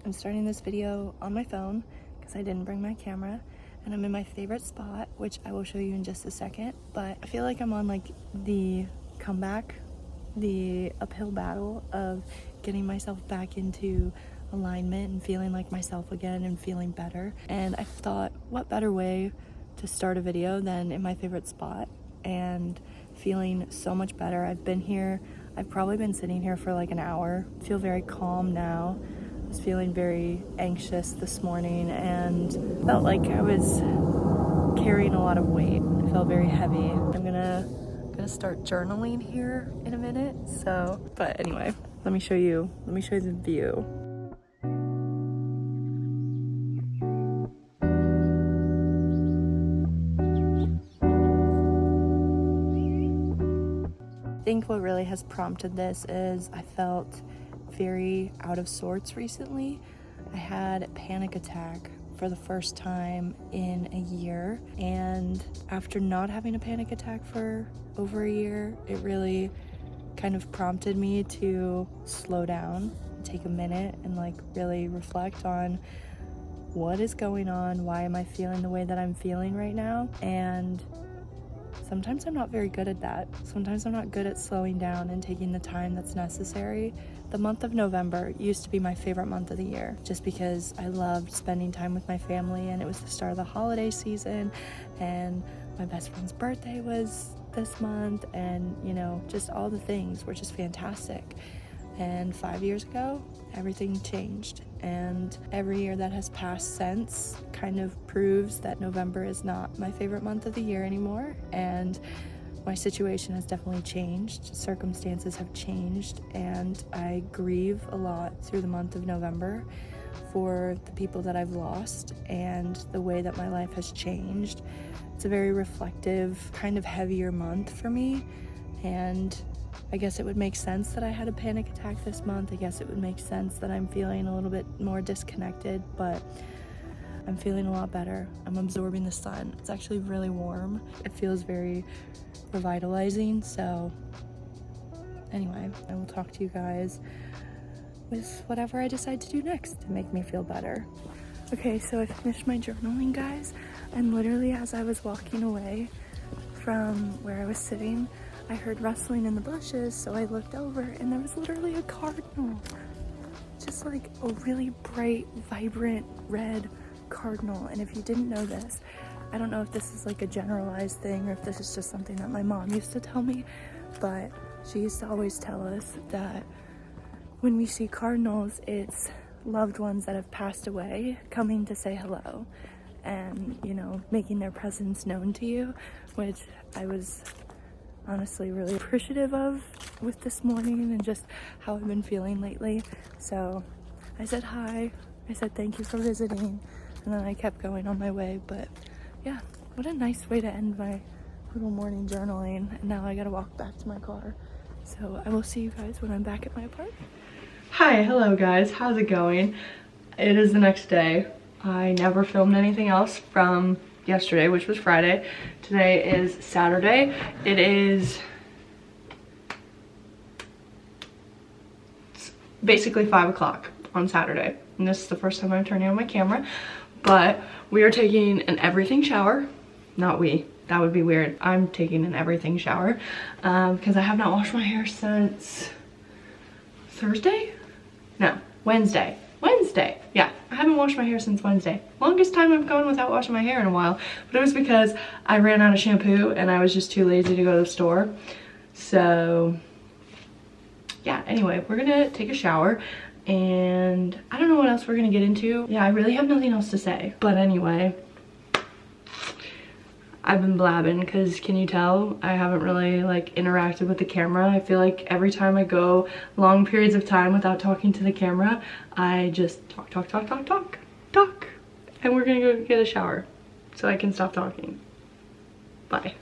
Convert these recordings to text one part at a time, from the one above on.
I'm starting this video on my phone because I didn't bring my camera, and I'm in my favorite spot, which I will show you in just a second. But I feel like I'm on like the comeback, the uphill battle of getting myself back into alignment and feeling like myself again and feeling better. And I thought, what better way to start a video than in my favorite spot and feeling so much better. I've probably been sitting here for like an hour. I feel very calm now. I was feeling very anxious this morning and felt like I was carrying a lot of weight. I felt very heavy. I'm gonna start journaling here in a minute. But anyway, let me show you the view. I think what really has prompted this is I felt very out of sorts recently. I had a panic attack for the first time in a year, and after not having a panic attack for over a year, it really kind of prompted me to slow down, take a minute, and like really reflect on what is going on, why am I feeling the way that I'm feeling right now. And sometimes I'm not very good at that. Sometimes I'm not good at slowing down and taking the time that's necessary. The month of November used to be my favorite month of the year, just because I loved spending time with my family, and it was the start of the holiday season, and my best friend's birthday was this month, and you know, just all the things were just fantastic. And 5 years ago, everything changed, and every year that has passed since kind of proves that November is not my favorite month of the year anymore, and my situation has definitely changed. Circumstances have changed, and I grieve a lot through the month of November for the people that I've lost and the way that my life has changed. It's a very reflective, kind of heavier month for me, and I guess it would make sense that I had a panic attack this month. I guess it would make sense that I'm feeling a little bit more disconnected, but I'm feeling a lot better. I'm absorbing the sun. It's actually really warm. It feels very revitalizing. So anyway, I will talk to you guys with whatever I decide to do next to make me feel better. Okay, so I finished my journaling, guys, and literally as I was walking away from where I was sitting, I heard rustling in the bushes, so I looked over and there was literally a cardinal. Just like a really bright, vibrant red cardinal. And if you didn't know this, I don't know if this is like a generalized thing or if this is just something that my mom used to tell me, but she used to always tell us that when we see cardinals, it's loved ones that have passed away coming to say hello and, you know, making their presence known to you, which I was honestly really appreciative of with this morning and just how I've been feeling lately. So I said hi, I said thank you for visiting, and then I kept going on my way. But yeah, what a nice way to end my little morning journaling. And now I gotta walk back to my car, so I will see you guys when I'm back at my apartment. Hi, hello guys, how's it going? It is the next day. I never filmed anything else from yesterday, which was Friday. Today is Saturday. It is basically 5 o'clock on Saturday, and this is the first time I'm turning on my camera. But we are taking an everything shower. Not we, that would be weird. I'm taking an everything shower because I have not washed my hair since Thursday? No, Wednesday. Yeah, I haven't washed my hair since Wednesday. Longest time I've gone without washing my hair in a while, but it was because I ran out of shampoo and I was just too lazy to go to the store. So yeah, anyway, we're gonna take a shower and I don't know what else we're gonna get into. Yeah, I really have nothing else to say. But anyway, I've been blabbing because, can you tell, I haven't really like interacted with the camera. I feel like every time I go long periods of time without talking to the camera, I just talk. And we're gonna go get a shower so I can stop talking. Bye.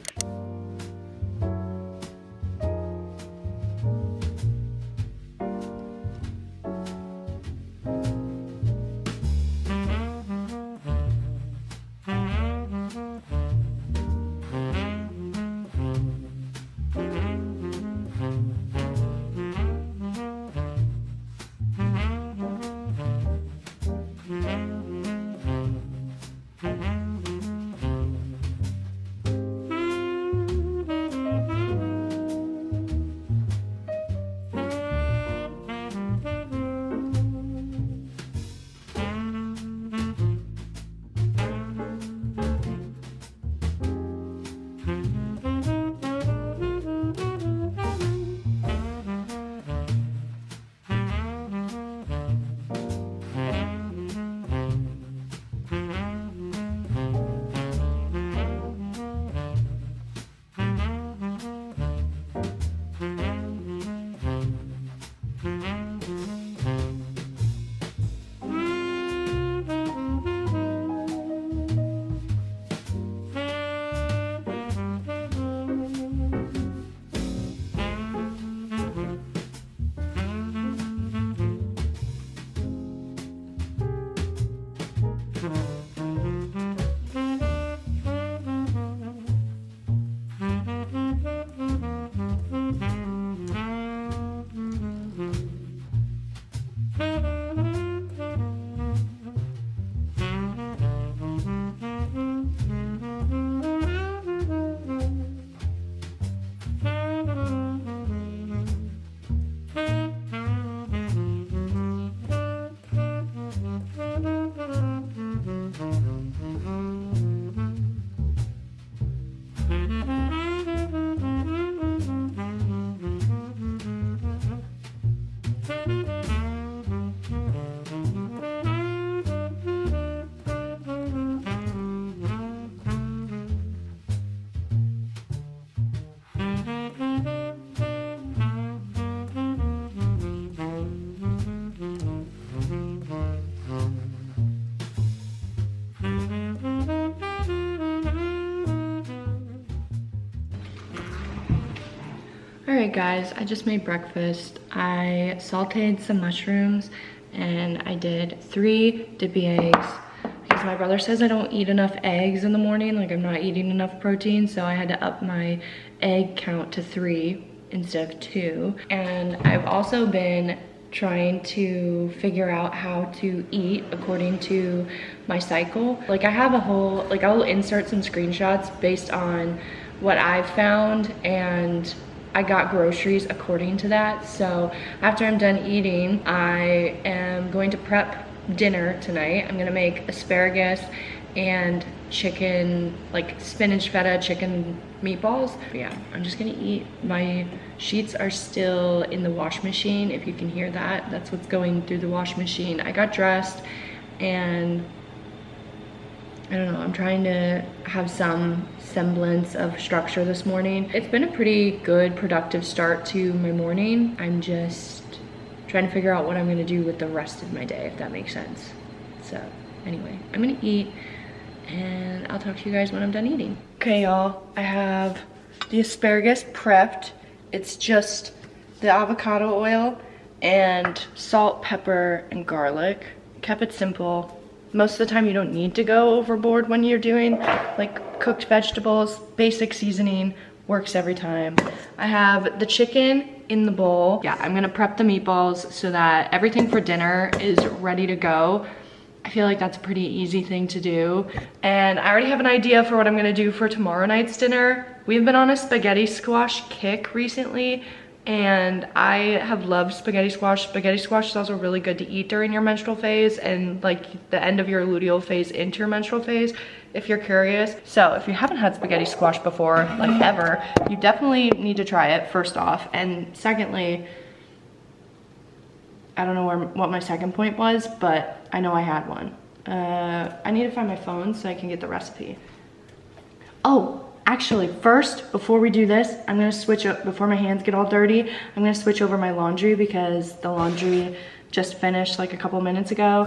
Alright guys, I just made breakfast. I sauteed some mushrooms and I did 3 dippy eggs because my brother says I don't eat enough eggs in the morning, like I'm not eating enough protein, so I had to up my egg count to 3 instead of 2. And I've also been trying to figure out how to eat according to my cycle. Like I have a whole, like I'll insert some screenshots based on what I've found, and I got groceries according to that. So after I'm done eating, I am going to prep dinner tonight. I'm gonna make asparagus and chicken, like spinach feta chicken meatballs. But yeah, I'm just gonna eat. My sheets are still in the wash machine. If you can hear that, that's what's going through the wash machine. I got dressed and I don't know, I'm trying to have some semblance of structure this morning. It's been a pretty good, productive start to my morning. I'm just trying to figure out what I'm gonna do with the rest of my day, if that makes sense. So anyway, I'm gonna eat and I'll talk to you guys when I'm done eating. Okay y'all, I have the asparagus prepped. It's just the avocado oil and salt, pepper, and garlic. Kept it simple. Most of the time you don't need to go overboard when you're doing like cooked vegetables. Basic seasoning works every time. I have the chicken in the bowl. Yeah, I'm gonna prep the meatballs so that everything for dinner is ready to go. I feel like that's a pretty easy thing to do. And I already have an idea for what I'm gonna do for tomorrow night's dinner. We've been on a spaghetti squash kick recently, and I have loved spaghetti squash. Spaghetti squash is also really good to eat during your menstrual phase and like the end of your luteal phase into your menstrual phase, if you're curious. So if you haven't had spaghetti squash before, like ever, you definitely need to try it, first off. And secondly, I don't know what my second point was, but I know I had one. I need to find my phone so I can get the recipe. Oh, actually, first, before we do this, I'm gonna switch up, before my hands get all dirty, I'm gonna switch over my laundry because the laundry just finished like a couple minutes ago.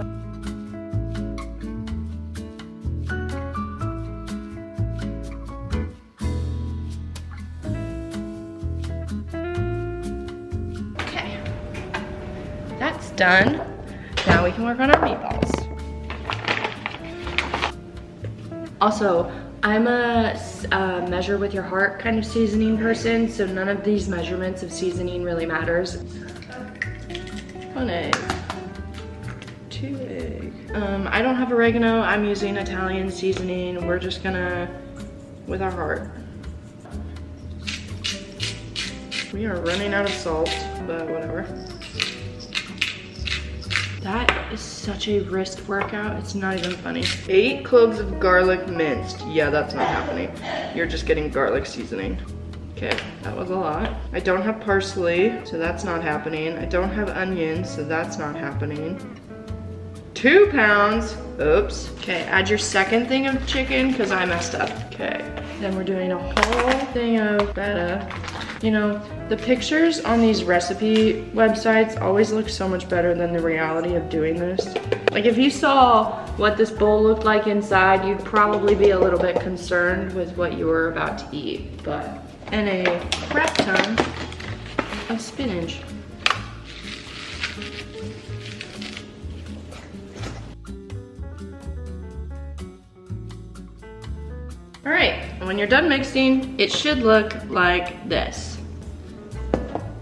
Okay, that's done. Now we can work on our meatballs. Also, I'm a measure with your heart kind of seasoning person, so none of these measurements of seasoning really matters. 1 egg, 2 egg. I don't have oregano, I'm using Italian seasoning. We're just gonna, with our heart. We are running out of salt, but whatever. That is such a wrist workout, it's not even funny. 8 cloves of garlic minced. Yeah, that's not happening. You're just getting garlic seasoning. Okay, that was a lot. I don't have parsley, so that's not happening. I don't have onions, so that's not happening. 2 pounds, oops. Okay, add your second thing of chicken, because I messed up. Okay, then we're doing a whole thing of feta. You know, the pictures on these recipe websites always look so much better than the reality of doing this. Like if you saw what this bowl looked like inside, you'd probably be a little bit concerned with what you were about to eat. But, and a crap ton of spinach. All right, and when you're done mixing, it should look like this.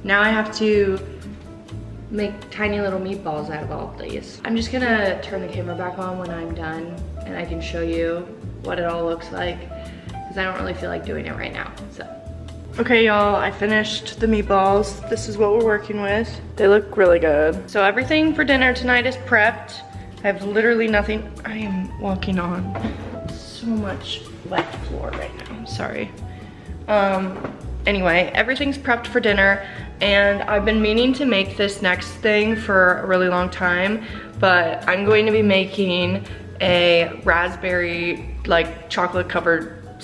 Now I have to make tiny little meatballs out of all of these. I'm just gonna turn the camera back on when I'm done and I can show you what it all looks like, because I don't really feel like doing it right now, so. Okay y'all, I finished the meatballs. This is what we're working with. They look really good. So everything for dinner tonight is prepped. I have literally nothing. I am walking on so much wet floor right now, sorry. Anyway, everything's prepped for dinner, and I've been meaning to make this next thing for a really long time, but I'm going to be making a raspberry, like chocolate covered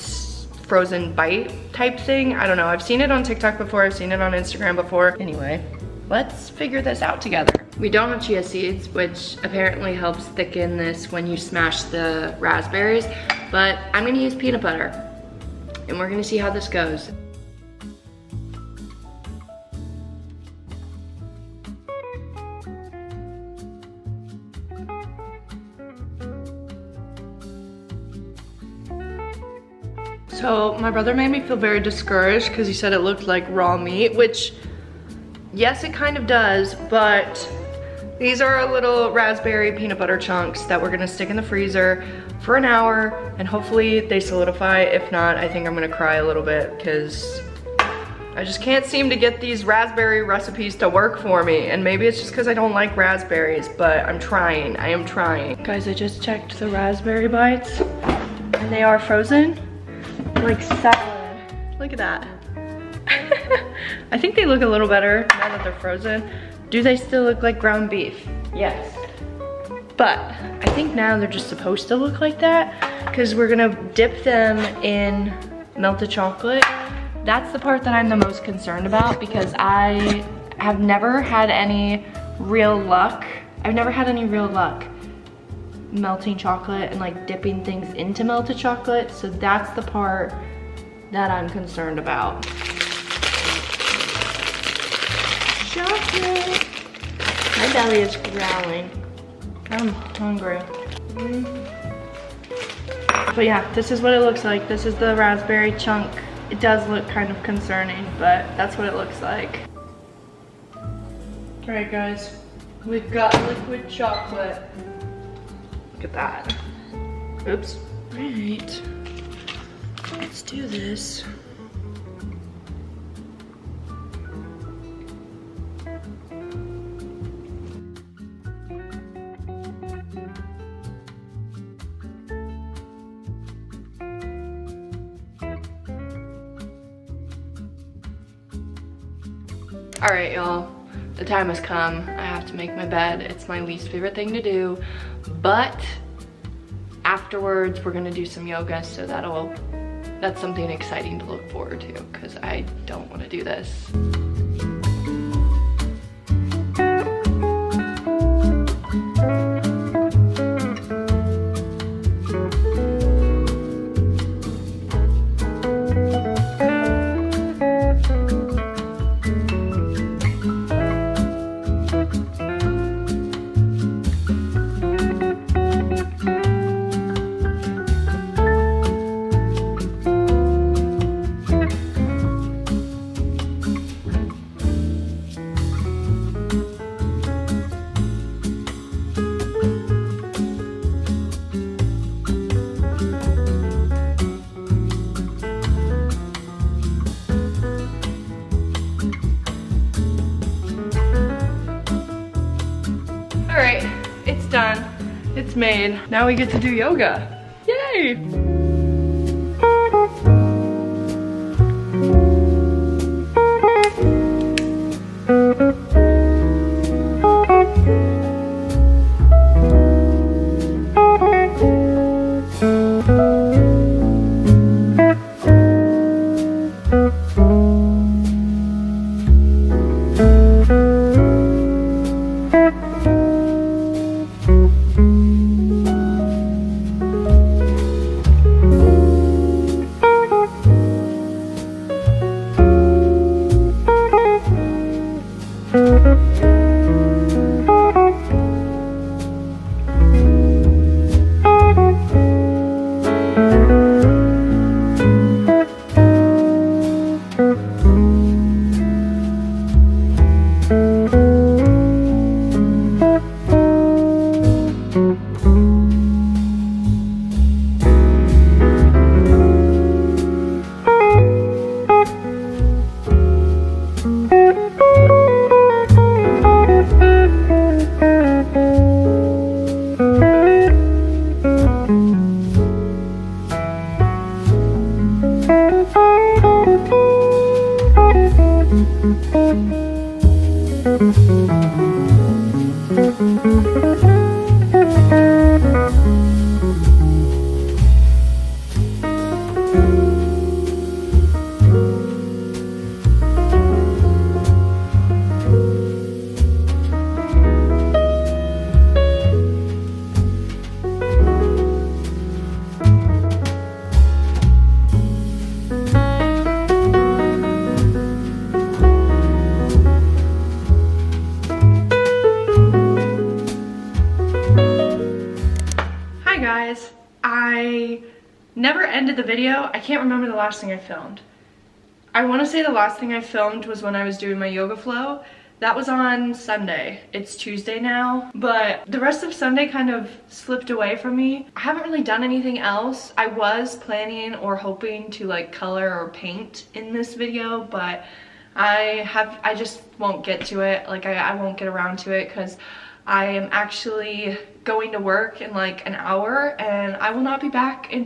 frozen bite type thing. I don't know, I've seen it on TikTok before, I've seen it on Instagram before. Anyway, let's figure this out together. We don't have chia seeds, which apparently helps thicken this when you smash the raspberries, but I'm gonna use peanut butter, and we're gonna see how this goes. So my brother made me feel very discouraged because he said it looked like raw meat, which yes, it kind of does, but these are our little raspberry peanut butter chunks that we're gonna stick in the freezer for an hour and hopefully they solidify. If not, I think I'm gonna cry a little bit because I just can't seem to get these raspberry recipes to work for me. And maybe it's just because I don't like raspberries, but I'm trying, I am trying. Guys, I just checked the raspberry bites and they are frozen like salad. Look at that. I think they look a little better now that they're frozen. Do they still look like ground beef? Yes. But I think now they're just supposed to look like that because we're gonna dip them in melted chocolate. That's the part that I'm the most concerned about because I have never had any real luck. I've never had any real luck melting chocolate and like dipping things into melted chocolate. So that's the part that I'm concerned about. Chocolate. My belly is growling. I'm hungry. But yeah, this is what it looks like. This is the raspberry chunk. It does look kind of concerning, but that's what it looks like. All right, guys, we've got liquid chocolate. Look at that. Oops. All right, let's do this. All right, y'all, the time has come. I have to make my bed. It's my least favorite thing to do, but afterwards we're gonna do some yoga, so that's something exciting to look forward to because I don't want to do this. All right, it's done. It's made. Now we get to do yoga. Yay! never ended the video. I can't remember the last thing I filmed. I want to say the last thing I filmed was when I was doing my yoga flow. That was on Sunday. It's Tuesday now, but the rest of Sunday kind of slipped away from me. I haven't really done anything else. I was planning or hoping to like color or paint in this video, but I just won't get to it. Like I won't get around to it because I am actually going to work in like an hour, and I will not be back in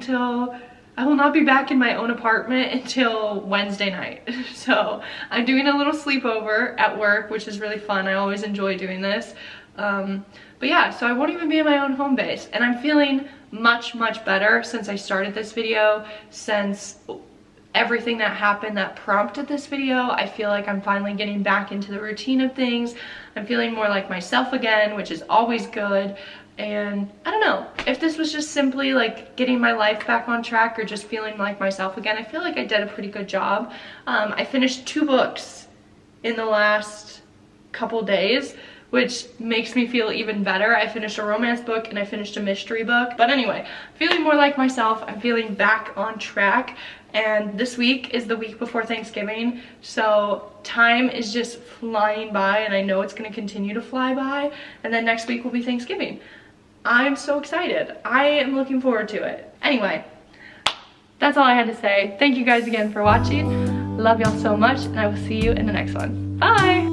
my own apartment until Wednesday night. So I'm doing a little sleepover at work, which is really fun. I always enjoy doing this. But yeah, so I won't even be in my own home base, and I'm feeling much better since I started this video, since everything that happened that prompted this video. I feel like I'm finally getting back into the routine of things. I'm feeling more like myself again, which is always good. And I don't know, if this was just simply like getting my life back on track or just feeling like myself again, I feel like I did a pretty good job. I finished 2 books in the last couple days, which makes me feel even better. I finished a romance book and I finished a mystery book. But anyway, feeling more like myself. I'm feeling back on track. And this week is the week before Thanksgiving, so time is just flying by, and I know it's going to continue to fly by, and then next week will be Thanksgiving. I'm so excited. I am looking forward to it. Anyway, that's all I had to say. Thank you guys again for watching. Love y'all so much, and I will see you in the next one. Bye!